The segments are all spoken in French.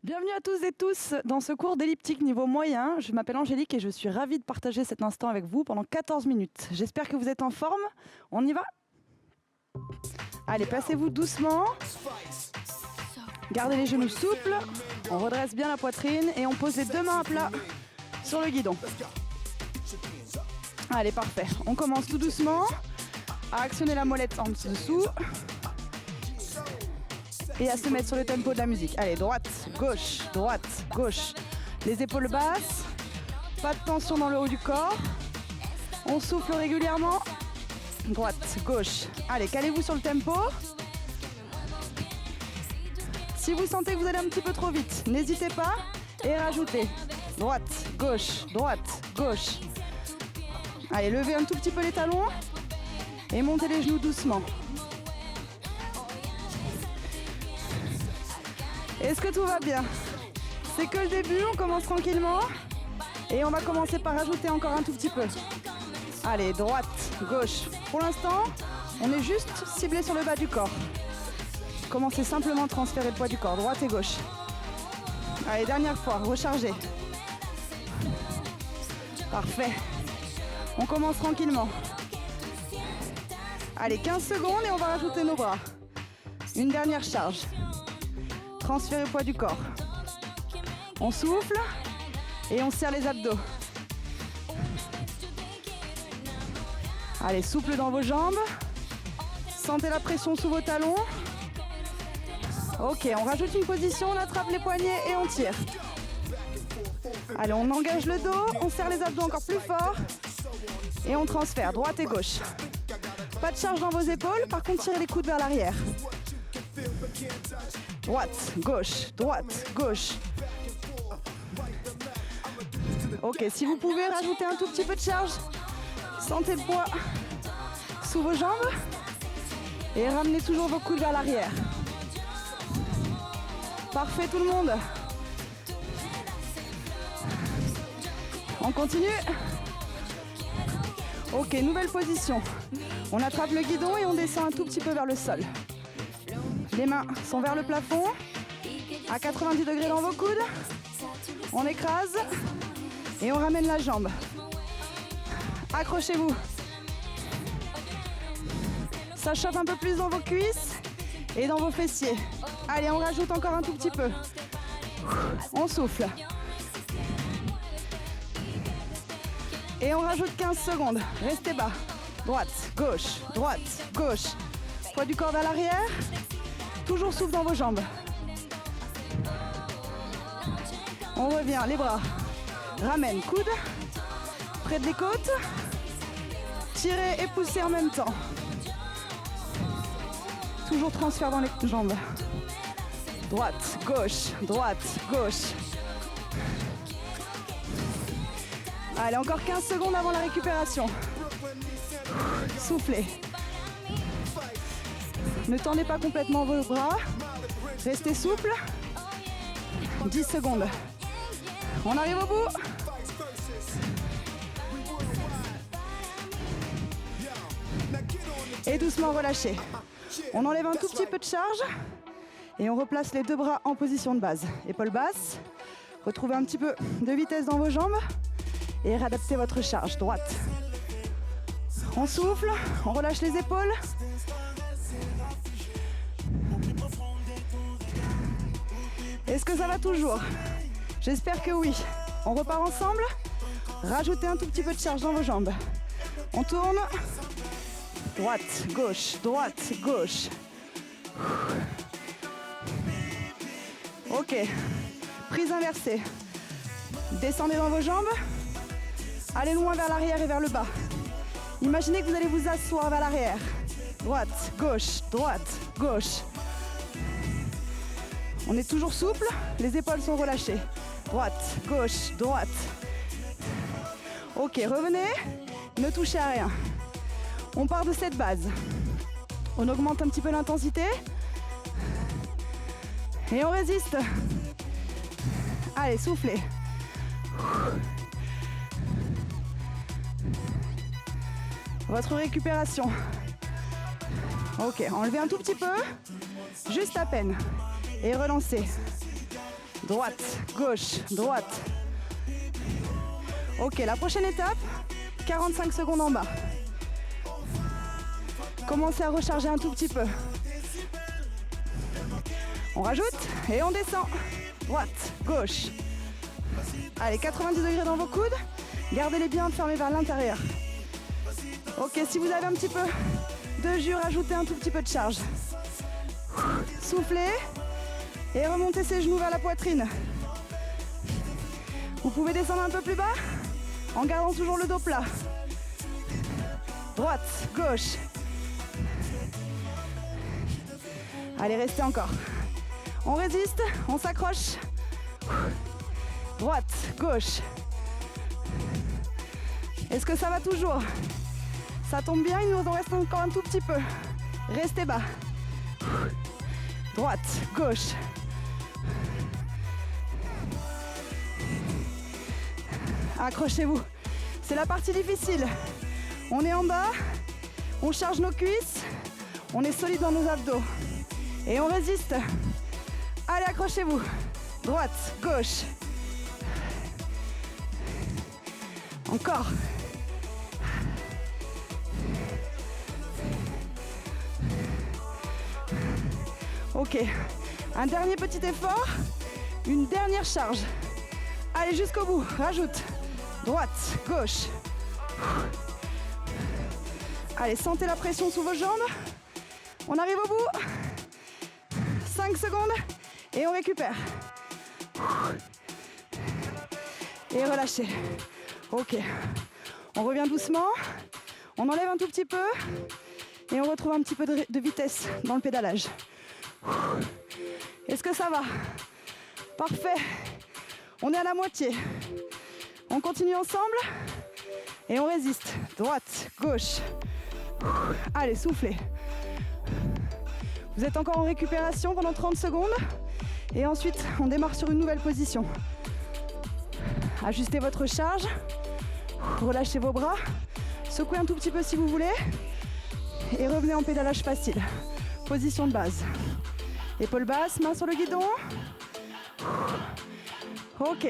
Bienvenue à tous et tous dans ce cours d'elliptique niveau moyen. Je m'appelle Angélique et je suis ravie de partager cet instant avec vous pendant 14 minutes. J'espère que vous êtes en forme. On y va ? Allez, placez-vous doucement. Gardez les genoux souples. On redresse bien la poitrine et on pose les deux mains à plat sur le guidon. Allez, parfait. On commence tout doucement à actionner la molette en dessous et à se mettre sur le tempo de la musique. Allez, droite, gauche. Les épaules basses, pas de tension dans le haut du corps. On souffle régulièrement. Droite, gauche. Allez, calez-vous sur le tempo. Si vous sentez que vous allez un petit peu trop vite, n'hésitez pas et rajoutez. Droite, gauche. Allez, levez un tout petit peu les talons et montez les genoux doucement. Est-ce que tout va bien? C'est que le début, on commence tranquillement et on va commencer par rajouter encore un tout petit peu. Allez, droite, gauche. Pour l'instant, on est juste ciblé sur le bas du corps. Commencez simplement à transférer le poids du corps, droite et gauche. Allez, dernière fois, rechargez. Parfait. On commence tranquillement. Allez, 15 secondes et on va rajouter nos bras. Une dernière charge. Transférez le poids du corps. On souffle et on serre les abdos. Allez, souple dans vos jambes. Sentez la pression sous vos talons. Ok, on rajoute une position, on attrape les poignets et on tire. Allez, on engage le dos, on serre les abdos encore plus fort. Et on transfère, droite et gauche. Pas de charge dans vos épaules, par contre tirez les coudes vers l'arrière. Droite, gauche. Ok, si vous pouvez rajouter un tout petit peu de charge, sentez le poids sous vos jambes et ramenez toujours vos coudes vers l'arrière. Parfait tout le monde. On continue. Ok, nouvelle position. On attrape le guidon et on descend un tout petit peu vers le sol. Les mains sont vers le plafond, à 90 degrés dans vos coudes. On écrase et on ramène la jambe. Accrochez-vous. Ça chauffe un peu plus dans vos cuisses et dans vos fessiers. Allez, on rajoute encore un tout petit peu. On souffle. Et on rajoute 15 secondes. Restez bas. Droite, gauche. Poids du corps vers l'arrière. Toujours souffle dans vos jambes. On revient, les bras. Ramène, coude. Près de les côtes. Tirez et poussez en même temps. Toujours transfert dans les jambes. Droite, gauche. Allez, encore 15 secondes avant la récupération. Soufflez. Ne tendez pas complètement vos bras. Restez souple. 10 secondes. On arrive au bout. Et doucement relâchez. On enlève un tout petit peu de charge. Et on replace les deux bras en position de base. Épaules basses. Retrouvez un petit peu de vitesse dans vos jambes. Et réadaptez votre charge. Droite. On souffle. On relâche les épaules. Est-ce que ça va toujours? J'espère que oui. On repart ensemble. Rajoutez un tout petit peu de charge dans vos jambes. On tourne. Droite, gauche. Ok. Prise inversée. Descendez dans vos jambes. Allez loin vers l'arrière et vers le bas. Imaginez que vous allez vous asseoir vers l'arrière. Droite, gauche. On est toujours souple, les épaules sont relâchées. Droite. Ok, revenez, ne touchez à rien. On part de cette base. On augmente un petit peu l'intensité. Et on résiste. Allez, soufflez. Votre récupération. Ok, enlevez un tout petit peu. Juste à peine. Et relancez. droite, gauche, droite. Ok, la prochaine étape, 45 secondes en bas. Commencez à recharger un tout petit peu. On rajoute et on descend. Droite, gauche. Allez, 90 degrés dans vos coudes. Gardez-les bien fermés vers l'intérieur. Ok, si vous avez un petit peu de jus, rajoutez un tout petit peu de charge. Soufflez et remontez ses genoux vers la poitrine. Vous pouvez descendre un peu plus bas en gardant toujours le dos plat. Droite, gauche. Allez, restez encore. On résiste, on s'accroche. Droite, gauche. Est-ce que ça va toujours? Ça tombe bien, il nous en reste encore un tout petit peu. Restez bas. Droite, gauche. Accrochez-vous. C'est la partie difficile. On est en bas, on charge nos cuisses, on est solide dans nos abdos. Et on résiste. Allez, accrochez-vous. Droite, gauche. Encore. Ok. Un dernier petit effort. Une dernière charge. Allez, jusqu'au bout. Rajoute. Droite, gauche. Allez, sentez la pression sous vos jambes. On arrive au bout. 5 secondes. Et on récupère. Et relâchez. Ok. On revient doucement. On enlève un tout petit peu. Et on retrouve un petit peu de vitesse dans le pédalage. Est-ce que ça va? Parfait. On est à la moitié. On continue ensemble. Et on résiste. Droite, gauche. Allez, soufflez. Vous êtes encore en récupération pendant 30 secondes. Et ensuite, on démarre sur une nouvelle position. Ajustez votre charge. Relâchez vos bras. Secouez un tout petit peu si vous voulez. Et revenez en pédalage facile. Position de base. Épaules basses, main sur le guidon. Ok.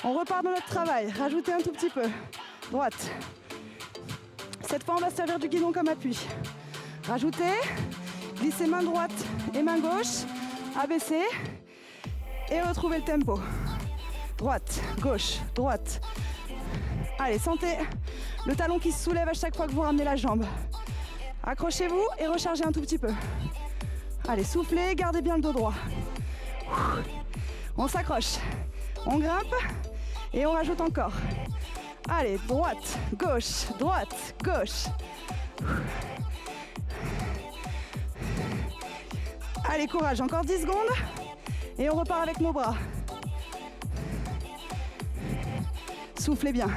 On repart dans notre travail. Rajoutez un tout petit peu. Droite. Cette fois, on va servir du guidon comme appui. Rajoutez. Glissez main droite et main gauche. Abaissez. Et retrouvez le tempo. Droite, gauche, droite. Allez, sentez le talon qui se soulève à chaque fois que vous ramenez la jambe. Accrochez-vous et rechargez un tout petit peu. Allez, soufflez, gardez bien le dos droit. On s'accroche. On grimpe et on rajoute encore. Allez, droite, gauche, droite, gauche. Allez, courage, encore 10 secondes. Et on repart avec nos bras. Soufflez bien.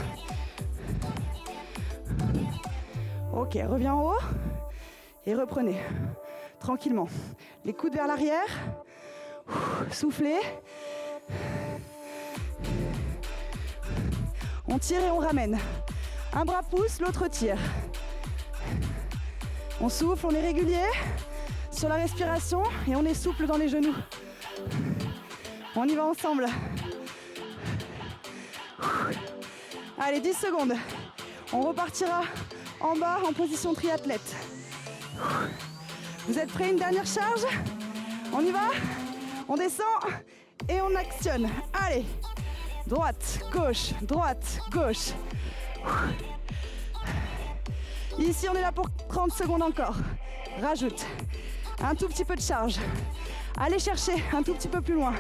Ok, reviens en haut. Et reprenez. Tranquillement. Les coudes vers l'arrière. Soufflez. On tire et on ramène. Un bras pousse, l'autre tire. On souffle, on est régulier sur la respiration et on est souple dans les genoux. On y va ensemble. Allez, 10 secondes. On repartira en bas en position triathlète. Vous êtes prêts? Une dernière charge? On y va? On descend et on actionne. Allez. Droite, gauche, droite, gauche. Ici, on est là pour 30 secondes encore. Rajoute un tout petit peu de charge. Allez chercher un tout petit peu plus loin.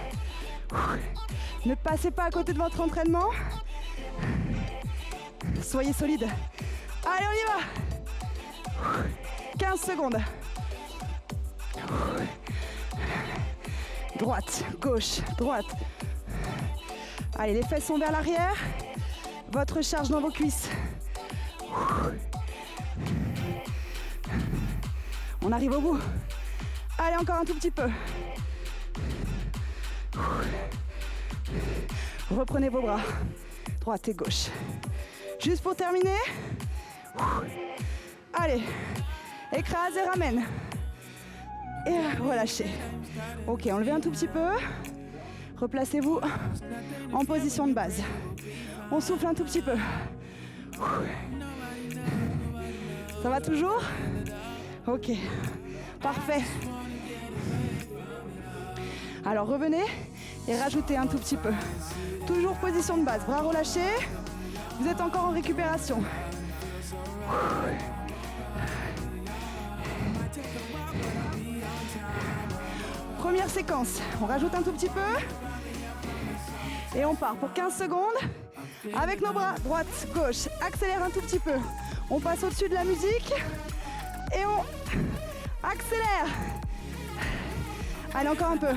Ne passez pas à côté de votre entraînement. Soyez solide. Allez, on y va. 15 secondes. Droite, gauche, droite. Allez, les fesses sont vers l'arrière. Votre charge dans vos cuisses. On arrive au bout. Allez, encore un tout petit peu. Reprenez vos bras. Droite et gauche. Juste pour terminer. Allez. Écrase et ramène. Et relâchez. Ok, enlevez un tout petit peu. Replacez-vous en position de base. On souffle un tout petit peu. Ça va toujours? Ok, parfait. Alors revenez et rajoutez un tout petit peu. Toujours position de base, bras relâchés. Vous êtes encore en récupération. Première séquence, on rajoute un tout petit peu. Et on part pour 15 secondes. Avec nos bras, droite, gauche, accélère un tout petit peu. On passe au-dessus de la musique. Et on accélère. Allez, encore un peu.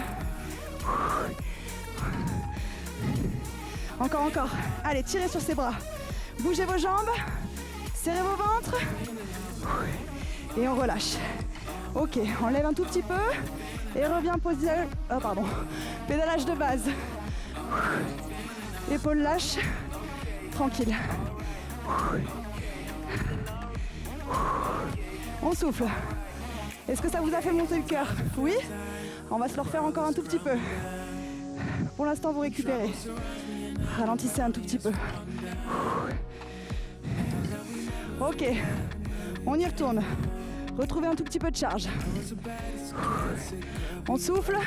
Encore, encore. Allez, tirez sur ces bras. Bougez vos jambes. Serrez vos ventres. Et on relâche. Ok, on lève un tout petit peu. Et revient position. Oh, pardon. Pédalage de base. Épaules lâches. Tranquille. On souffle. Est-ce que ça vous a fait monter le cœur? Oui? On va se le refaire encore un tout petit peu. Pour l'instant, vous récupérez. Ralentissez un tout petit peu. Ok. On y retourne. Retrouvez un tout petit peu de charge. On souffle.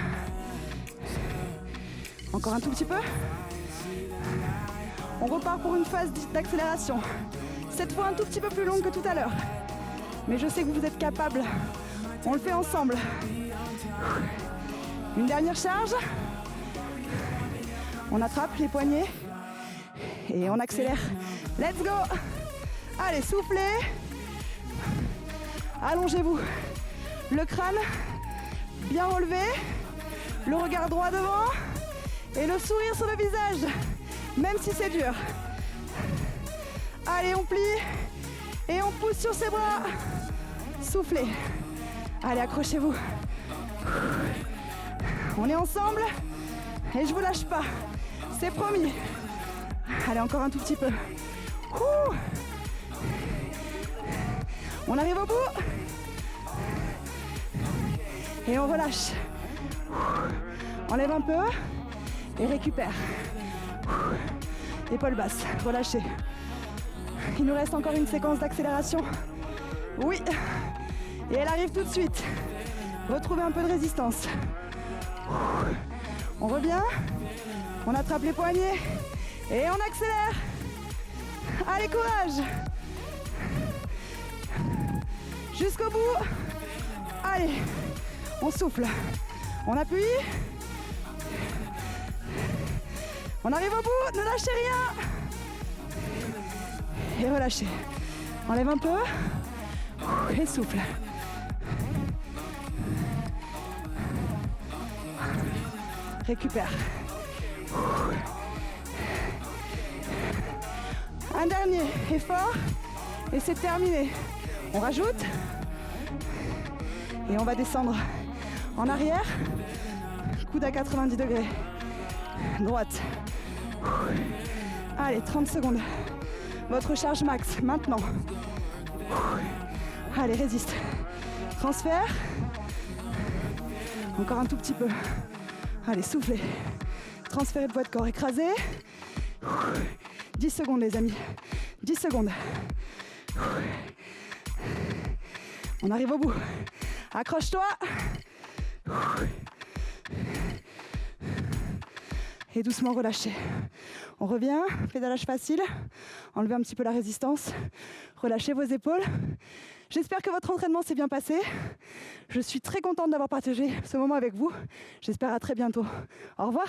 Encore un tout petit peu. On repart pour une phase d'accélération. Cette fois un tout petit peu plus longue que tout à l'heure. Mais je sais que vous êtes capables. On le fait ensemble. Une dernière charge. On attrape les poignets. Et on accélère. Let's go! Allez, soufflez. Allongez-vous. Le crâne bien relevé. Le regard droit devant. Et le sourire sur le visage. Même si c'est dur. Allez, on plie. Et on pousse sur ses bras. Soufflez. Allez, accrochez-vous. On est ensemble. Et je vous lâche pas. C'est promis. Allez, encore un tout petit peu. Ouh. On arrive au bout. Et on relâche. Enlève un peu. Et récupère. Épaules basses, relâchez. Il nous reste encore une séquence d'accélération. Oui. Et elle arrive tout de suite. Retrouvez un peu de résistance. On revient. On attrape les poignets. Et on accélère. Allez, courage. Jusqu'au bout. Allez. On souffle. On appuie. On arrive au bout. Ne lâchez rien. Et relâchez. Enlève un peu. Et souffle. Récupère. Un dernier effort. Et c'est terminé. On rajoute. Et on va descendre en arrière. Coude à 90 degrés. Droite. Allez, 30 secondes. Votre charge max, maintenant. Allez, résiste. Transfert. Encore un tout petit peu. Allez, soufflez. Transférez le poids de corps, écrasé. 10 secondes, les amis. 10 secondes. On arrive au bout. Accroche-toi. Et doucement relâchez. On revient, pédalage facile. Enlevez un petit peu la résistance. Relâchez vos épaules. J'espère que votre entraînement s'est bien passé. Je suis très contente d'avoir partagé ce moment avec vous. J'espère à très bientôt. Au revoir.